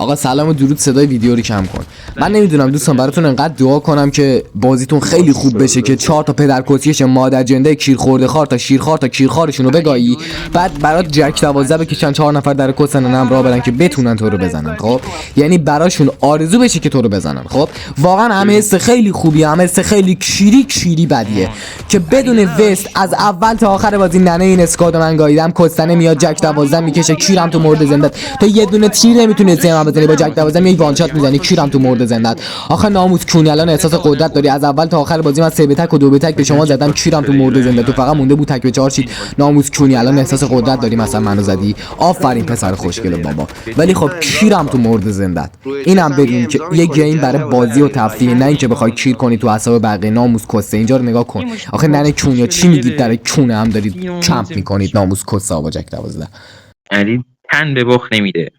آقا سلام و درود، صدای ویدیو رو کم کن. من نمیدونم دوستان، براتون انقدر دعا کنم که بازیتون خیلی خوب بشه که 4 تا پدرکسیش مادر جنده کیر خورده خار تا شیرخوار تا کیرخوارشون رو بگایی، بعد برات جک 12 بکشن 4 نفر در کسن نم راه برن که بتونن تو رو بزنن. خب یعنی براشون آرزو بشه که تو رو بزنن. خب واقعا همه حس خیلی خوبی، همه حس خیلی کیری بدیه که بدون وست از اول تا آخر بازی ننه این اسکواد من گاییدم، کستنه میاد جک 12 میکشه کیرم تو مورد زندت، تو یه دونه تیر نمیتونی سیم بزنی، با جک 12 میای وان شات میزنی کیرم تو مورد زندت. آخه ناموس کونی الان احساس قدرت داری، از اول تا آخر بازی من 3 به تک و 2 به تک به شما زدم کیرم تو مورد زندت، تو فقط مونده بود تک به 4 شید. ناموس کونی الان احساس قدرت داری مثلا منو زدی، آفرین پسر خوشگل بابا، ولی خب کیرم تو مورد زندت. اینم بدون که یه گیم برای بازی و تفریح، نه اینکه بخوای کیر کنی تو اعصاب بقیه. ناموس کسه اینجا رو نگاه کن. آخه ننه کونیا چی میگید در کونه هم دارید کمپ میکنید. ناموس کسه با جک 12 علی تن به بخ نمیده.